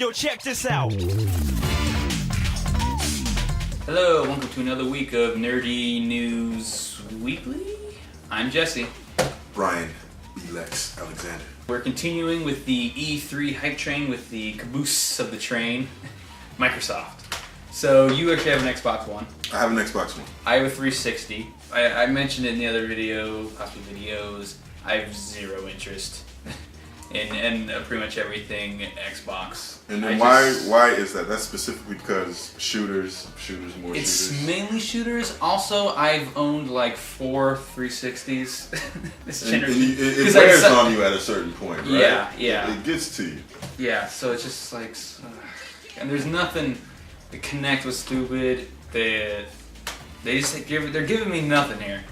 Yo, check this out. Hello, welcome to another week of Nerdy News Weekly. I'm Jesse. Brian B. Lex Alexander. We're continuing with the E3 hype train with the caboose of the train, Microsoft. So you actually have an Xbox One. I have an Xbox One. I have a 360. I mentioned it in the other video, possibly videos. I have zero interest in pretty much everything Xbox. And then why is that? That's specifically because shooters, more it's shooters. mainly shooters. Also, I've owned like 4 360s. This generation. It wears on you at a certain point, right? Yeah. It gets to you. Yeah, so it's just like, and there's nothing. The Kinect was stupid. They're giving me nothing here.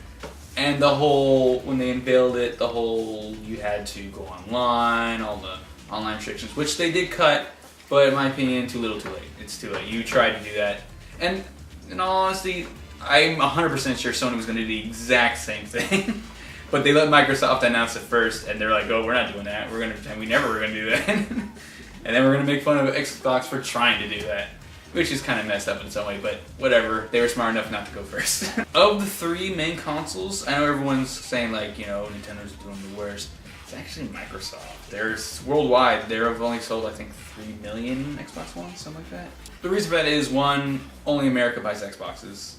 And the whole, when they unveiled it, you had to go online, all the online restrictions, which they did cut, but in my opinion, too little too late. It's too late. You tried to do that. And in all honesty, I'm 100% sure Sony was going to do the exact same thing. But they let Microsoft announce it first, and they're like, oh, we're not doing that. We never were going to do that. And then we're going to make fun of Xbox for trying to do that. Which is kind of messed up in some way, but whatever. They were smart enough not to go first. Of the 3 main consoles, I know everyone's saying like, Nintendo's doing the worst. It's actually Microsoft. There's worldwide, they've only sold I think 3 million Xbox Ones, something like that. The reason for that is one, only America buys Xboxes.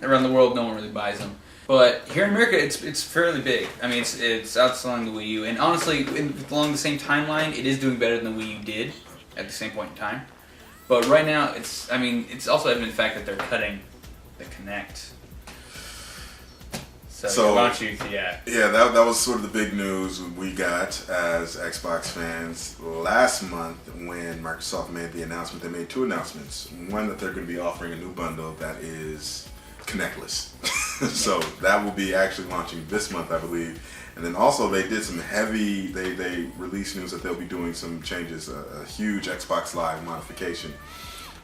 Around the world, no one really buys them. But here in America, it's fairly big. I mean, it's outselling the Wii U, and honestly, along the same timeline, it is doing better than the Wii U did at the same point in time. But right now, it's also evident the fact that they're cutting the Kinect. So why don't you, Yeah, that was sort of the big news we got as Xbox fans last month when Microsoft made the announcement. They made 2 announcements. One, that they're going to be offering a new bundle that is Kinectless. So that will be actually launching this month, I believe. And then also they did some heavy, they released news that they'll be doing some changes, a huge Xbox Live modification,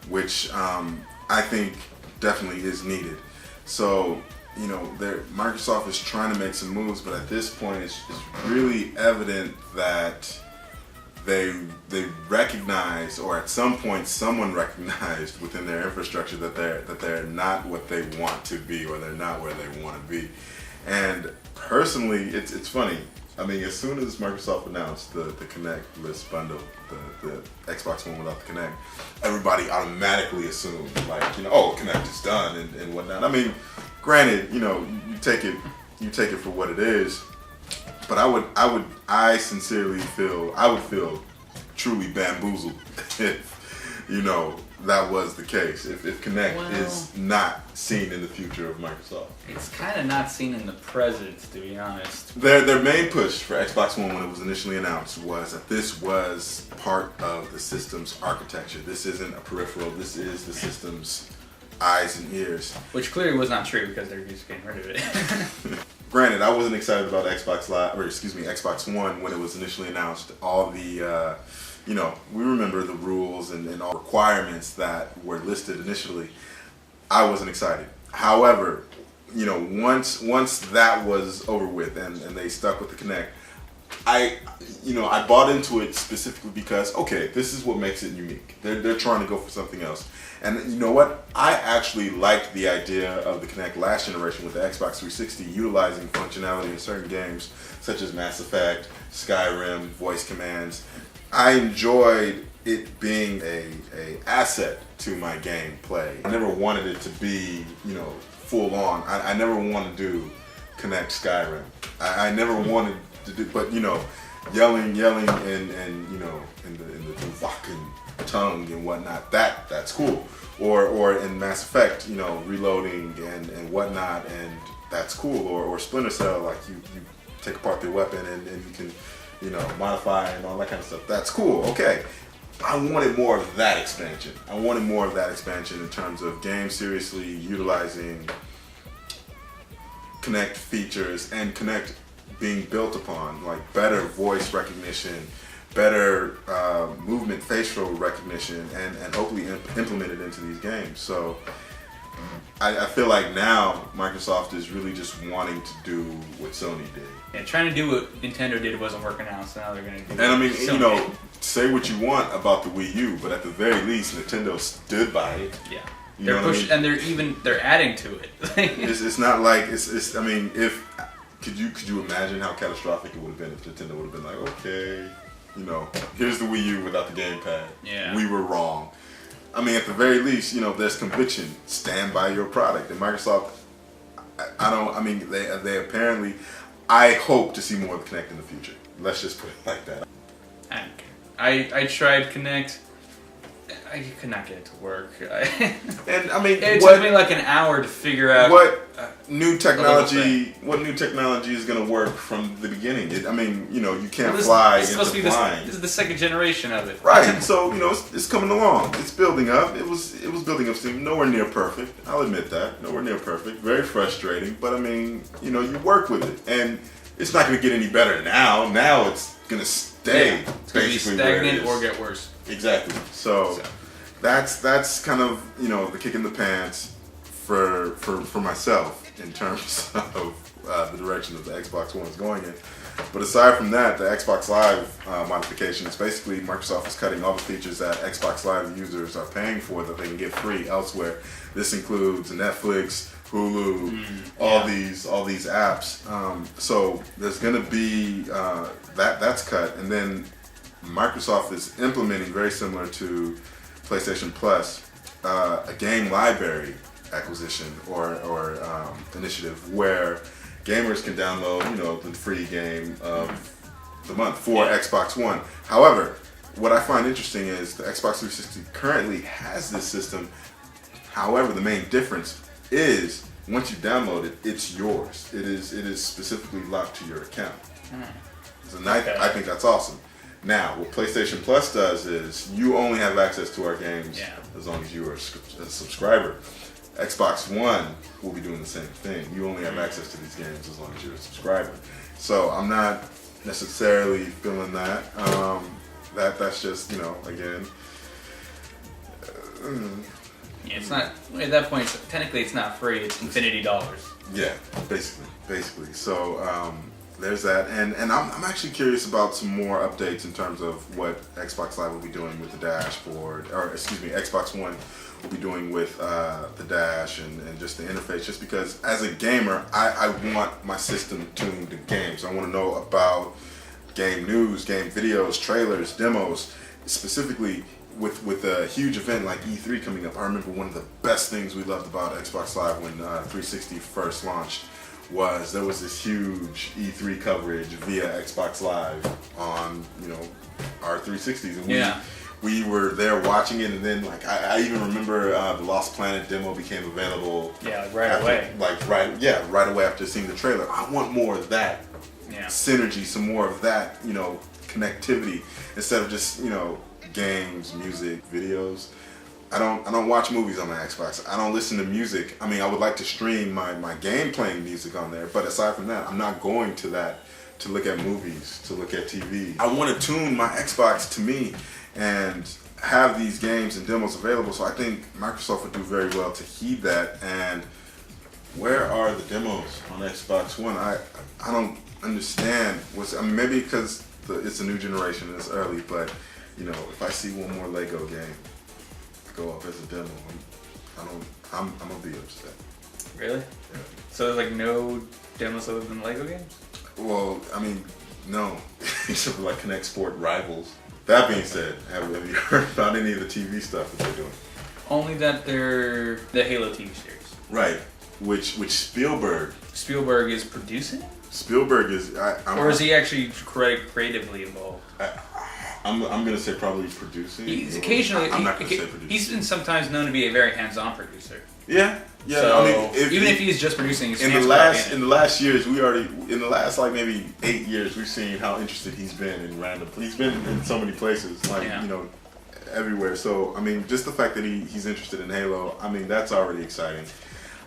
which I think definitely is needed. So, Microsoft is trying to make some moves, but at this point it's really evident that they recognize, or at some point someone recognized within their infrastructure that they're not what they want to be, or they're not where they want to be. And personally, it's funny. I mean, as soon as Microsoft announced the Kinect-less bundle, the Xbox One without the Kinect, everybody automatically assumed Kinect is done and whatnot. I mean, granted, you take it for what it is, but I would feel truly bamboozled if that was the case. If Kinect is not seen in the future of Microsoft. It's kind of not seen in the present, to be honest. Their main push for Xbox One when it was initially announced was that this was part of the system's architecture. This isn't a peripheral. This is the system's eyes and ears. Which clearly was not true because they're just getting rid of it. Granted, I wasn't excited about Xbox One when it was initially announced. All the we remember the rules and all requirements that were listed initially. I wasn't excited. However, once that was over with and they stuck with the Kinect, I bought into it specifically because, okay, this is what makes it unique. They're trying to go for something else. And you know what? I actually liked the idea of the Kinect last generation with the Xbox 360 utilizing functionality in certain games such as Mass Effect, Skyrim, voice commands. I enjoyed it being a asset to my gameplay. I never wanted it to be, full on. I never wanted to do Kinect Skyrim. I never wanted to do, but yelling and in the Dovahkian tongue and whatnot. That's cool. Or in Mass Effect, reloading and whatnot, and that's cool. Or Splinter Cell, like you take apart the weapon and you can modify and all that kind of stuff. That's cool. Okay. I wanted more of that expansion. I wanted more of that expansion in terms of games seriously utilizing Kinect features and Kinect being built upon, like better voice recognition, better movement facial recognition, and hopefully implemented into these games. So I feel like now Microsoft is really just wanting to do what Sony did. Yeah, trying to do what Nintendo did wasn't working out, so now they're going to do. And I mean, Sony. you know, say what you want about the Wii U, but at the very least, Nintendo stood by it. Yeah. You They're know what I pushing, mean? and they're adding to it. It's not like it's. I mean, if could you imagine how catastrophic it would have been if Nintendo would have been like, okay, you know, here's the Wii U without the gamepad. Yeah. We were wrong. I mean, at the very least, you know, there's conviction. Stand by your product. And Microsoft, I mean, they apparently, I hope to see more of Kinect in the future. Let's just put it like that. I don't care. I tried Kinect. I could not get it to work. And I mean, it took me like an hour to figure out what new technology. What new technology is going to work from the beginning? I mean, you know, you can't fly into flying. This is the second generation of it, right? So you know, it's coming along. It's building up. It was building up steam. Nowhere near perfect. I'll admit that. Nowhere near perfect. Very frustrating. But I mean, you know, you work with it, and it's not going to get any better now. Now it's going to stay. Yeah, it's going to be stagnant or get worse. Exactly. So that's kind of, you know, the kick in the pants for myself in terms of the direction that the Xbox One is going in. But aside from that, the Xbox Live modifications, basically Microsoft is cutting all the features that Xbox Live users are paying for that they can get free elsewhere. This includes Netflix, Hulu, all these apps. So there's going to be that's cut, and then Microsoft is implementing, very similar to PlayStation Plus, a game library acquisition or initiative where gamers can download, you know, the free game of the month for Xbox One. However, what I find interesting is the Xbox 360 currently has this system. However, the main difference is once you download it, it's yours. It is specifically locked to your account. So I think that's awesome. Now, what PlayStation Plus does is you only have access to our games as long as you are a subscriber. Xbox One will be doing the same thing. You only have access to these games as long as you're a subscriber. So I'm not necessarily feeling that. That's just, you know, again. Yeah, it's not, at that point, technically it's not free, it's infinity dollars. Yeah, basically. So there's that, and I'm actually curious about some more updates in terms of what Xbox Live will be doing with the dashboard, or excuse me, Xbox One will be doing with the dash and just the interface. Just because as a gamer, I want my system tuned to games. I want to know about game news, game videos, trailers, demos, specifically. With a huge event like E3 coming up, I remember one of the best things we loved about Xbox Live when 360 first launched was there was this huge E3 coverage via Xbox Live on, you know, our 360s, and we were there watching it, and then like I even remember the Lost Planet demo became available. Yeah, right away. Right away after seeing the trailer. I want more of that synergy, some more of that, you know, connectivity instead of just, you know, games, music, videos. I don't watch movies on my Xbox. I don't listen to music. I mean, I would like to stream my game playing music on there, but aside from that, I'm not going to that to look at movies, to look at TV. I want to tune my Xbox to me and have these games and demos available, so I think Microsoft would do very well to heed that. And where are the demos on Xbox One? I don't understand I mean, maybe because it's a new generation and it's early, but you know, if I see one more Lego game go up as a demo, I'm gonna be upset. Really? Yeah. So there's like no demos other than Lego games? Well, I mean, no, except for like Kinect Sport Rivals. That being said, have you heard about any of the TV stuff that they're doing? Only that they're the Halo TV series. Right, which Spielberg is producing? Spielberg is, or is he actually creatively involved? I'm gonna say probably producing. He's occasionally. I'm not gonna say producing. He's been sometimes known to be a very hands-on producer. Yeah. So, I mean, if he's just producing, in the last years, in the last like maybe 8 years, we've seen how interested he's been in random. He's been in so many places, like you know, everywhere. So I mean, just the fact that he's interested in Halo, I mean, that's already exciting.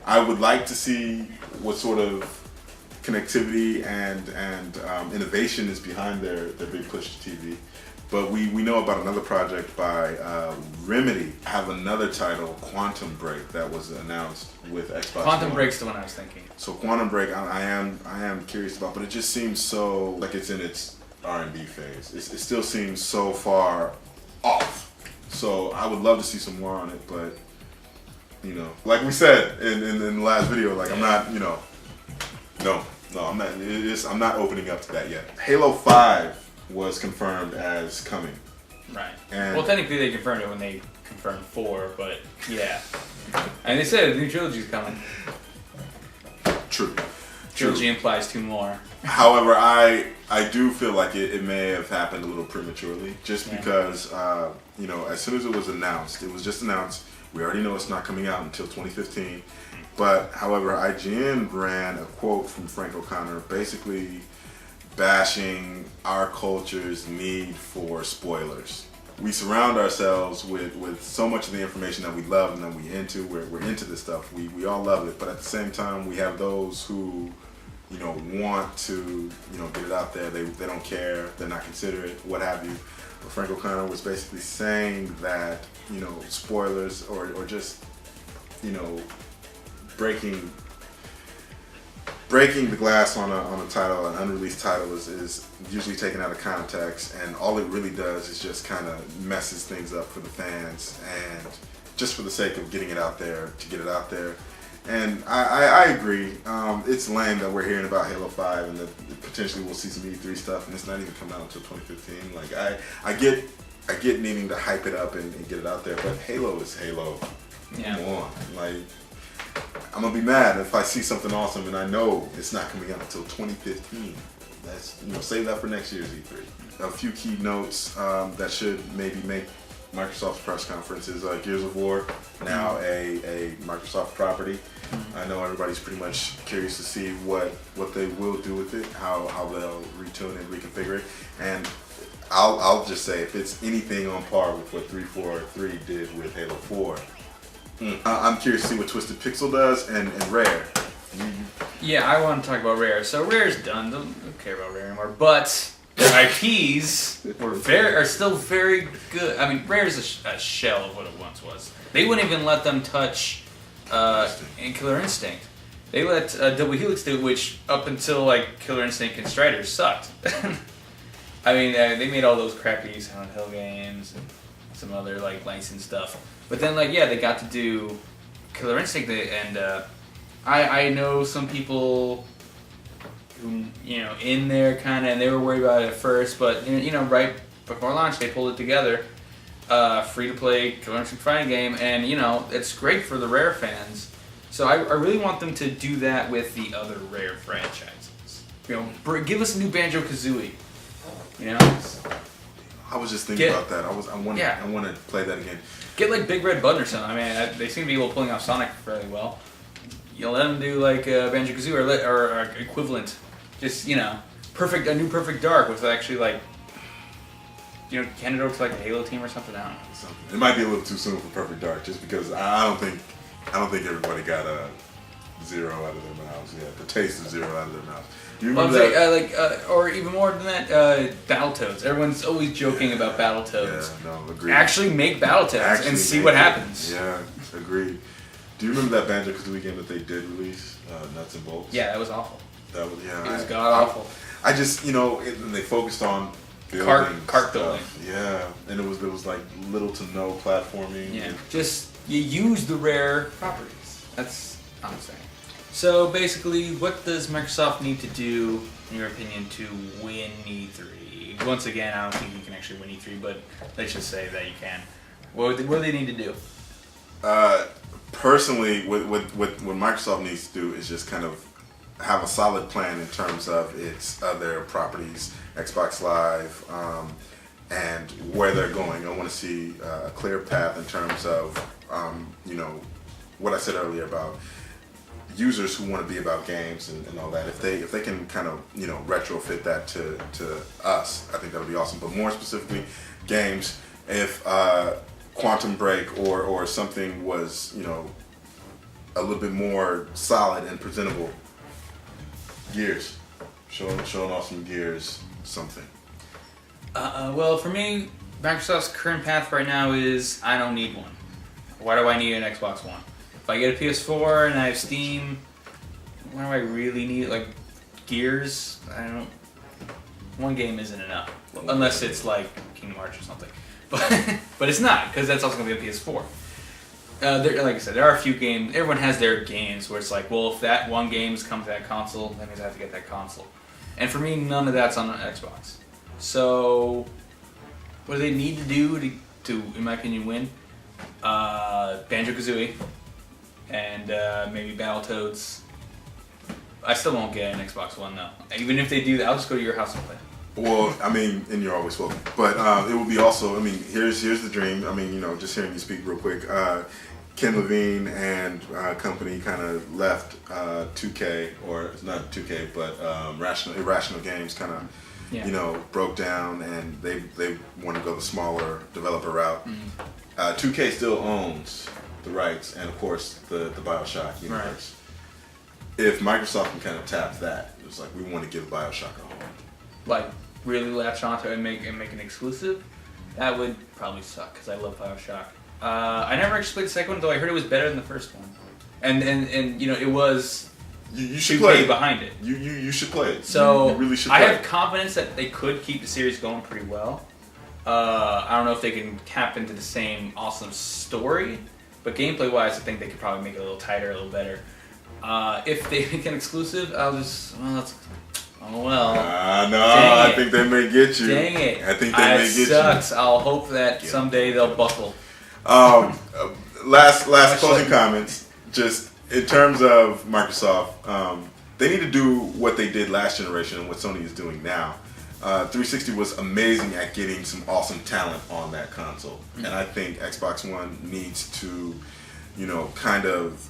I would like to see what sort of connectivity and innovation is behind their big push to TV. But we know about another project by Remedy. Have another title, Quantum Break, that was announced with Xbox Quantum One. Break's the one I was thinking. So Quantum Break, I am curious about, but it just seems so like it's in its R&D phase. It still seems so far off. So I would love to see some more on it, but you know, like we said in the last video, like I'm not, you know, no, I'm not. I'm not opening up to that yet. Halo 5 was confirmed as coming. Right. And well, technically they confirmed it when they confirmed 4, but yeah. And they said a new trilogy's coming. True. Trilogy implies 2 more. However, I do feel like it may have happened a little prematurely, just because you know, as soon as it was announced, it was just announced. We already know it's not coming out until 2015. But however, IGN ran a quote from Frank O'Connor, basically bashing our culture's need for spoilers. We surround ourselves with so much of the information that we love and that we're into this stuff. We all love it, but at the same time, we have those who, you know, want to, you know, get it out there. They don't care. They're not considerate, what have you. But Frank O'Connor was basically saying that, you know, spoilers or just, you know, breaking the glass on a title, an unreleased title, is usually taken out of context, and all it really does is just kind of messes things up for the fans, and just for the sake of getting it out there, to get it out there. And I agree. It's lame that we're hearing about Halo 5 and that potentially we'll see some E3 stuff, and it's not even coming out until 2015. Like I get needing to hype it up and get it out there, but Halo is Halo. Yeah. Come on, like. I'm gonna be mad if I see something awesome and I know it's not coming out until 2015. That's, you know, save that for next year's E3. A few key notes that should maybe make Microsoft's press conferences. Gears of War, now a Microsoft property. I know everybody's pretty much curious to see what they will do with it, how they'll retune and reconfigure it. And I'll just say, if it's anything on par with what 343 did with Halo 4. I'm curious to see what Twisted Pixel does and Rare. Yeah, I want to talk about Rare. So Rare's done. Don't care about Rare anymore. But their IPs are still very good. I mean, Rare's a shell of what it once was. They wouldn't even let them touch Killer Instinct. They let Double Helix do it, which up until like Killer Instinct and Striders sucked. I mean, they made all those crappy Silent Hill games and some other like licensed stuff. But then, like, yeah, they got to do Killer Instinct, and I know some people who, you know, in there kind of, and they were worried about it at first, but, you know, right before launch, they pulled it together, free-to-play Killer Instinct fighting game, and, you know, it's great for the Rare fans. So I really want them to do that with the other Rare franchises. You know, give us a new Banjo-Kazooie, you know? I was just thinking about that. I want to play that again. Get like Big Red Button or something. I mean, they seem to be able to pulling off Sonic fairly well. You let them do like Banjo-Kazooie or equivalent. Just, you know, a new Perfect Dark with actually like, you know, candidate to like a Halo team or something. I don't know. It might be a little too soon for Perfect Dark, just because I don't think everybody got a 0 out of their mouths yet. The taste of 0 out of their mouths. You remember that? Or even more than that, Battletoads. Everyone's always joking about Battletoads. Yeah, no, agreed. Actually make Battletoads and see what happens. Yeah, agreed. Do you remember that Banjo-Kazooie game that they did release, Nuts and Bolts? Yeah, that was awful. That was, yeah. It was god-awful. I just, you know, they focused on building Cart building. Yeah, and there was like little to no platforming. Yeah, just, you use the Rare properties. That's all I'm saying. So basically, what does Microsoft need to do, in your opinion, to win E3? Once again, I don't think you can actually win E3, but let's just say that you can. What do they need to do? Personally, what Microsoft needs to do is just kind of have a solid plan in terms of its other properties, Xbox Live, and where they're going. I want to see a clear path in terms of, you know, what I said earlier about users who want to be about games and all that. If they can kind of, you know, retrofit that to us, I think that'll be awesome. But more specifically, games. If Quantum Break or something was, you know, a little bit more solid and presentable. Gears, showing off some Gears, something. Well, for me, Microsoft's current path right now is I don't need one. Why do I need an Xbox One? If I get a PS4 and I have Steam, why do I really need like Gears? I don't. One game isn't enough, unless it's like Kingdom Hearts or something. But it's not, because that's also gonna be a PS4. Like I said, there are a few games. Everyone has their games where it's like, well, if that one game's come to that console, that means I have to get that console. And for me, none of that's on an Xbox. So, what do they need to do to in my opinion, win? Banjo-Kazooie and maybe Battletoads. I still won't get an Xbox One though. Even if they do that, I'll just go to your house and play. Well, I mean, and you're always welcome. But it will be also, I mean, here's the dream. I mean, you know, just hearing you speak real quick. Ken Levine and company kind of left 2K, or not 2K, but Irrational Games kind of, you know, broke down, and they want to go the smaller developer route. 2K still owns the rights, and of course the BioShock universe. Right. If Microsoft can kind of tap that, it's like we want to give BioShock a home. Like really latch onto it and make an exclusive, that would probably suck because I love BioShock. I never actually played the second one, though I heard it was better than the first one. And you know, it was you should play it. Behind it. You should play it. So you really should play I have confidence that they could keep the series going pretty well. I don't know if they can tap into the same awesome story, but gameplay wise, I think they could probably make it a little tighter, a little better. If they make an exclusive, I'll just no, I think they may get you. Dang it! I think they may get you. Sucks. I'll hope that someday they'll buckle. Last closing comments. Just in terms of Microsoft, they need to do what they did last generation and what Sony is doing now. 360 was amazing at getting some awesome talent on that console, and I think Xbox One needs to, you know, kind of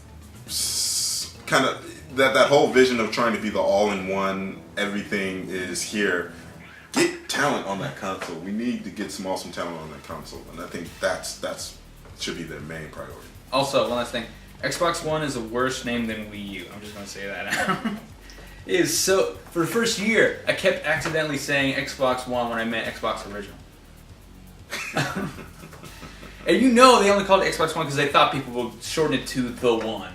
that whole vision of trying to be the all-in-one, everything is here. Get talent on that console. We need to get some awesome talent on that console, and I think that's should be their main priority. Also, one last thing: Xbox One is a worse name than Wii U. I'm just gonna say that. It is so. For the first year, I kept accidentally saying Xbox One when I meant Xbox Original. And you know they only called it Xbox One because they thought people would shorten it to the One.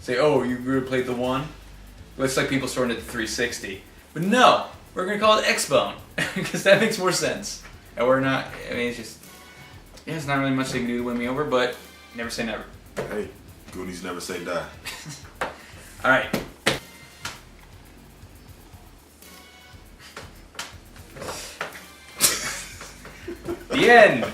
Say, oh, you really played the One? Looks like people shortened it to 360. But no, we're going to call it Xbone because that makes more sense. And we're not, I mean, it's just, yeah, it's not really much they can do to win me over, but never say never. Hey, Goonies never say die. All right. The end.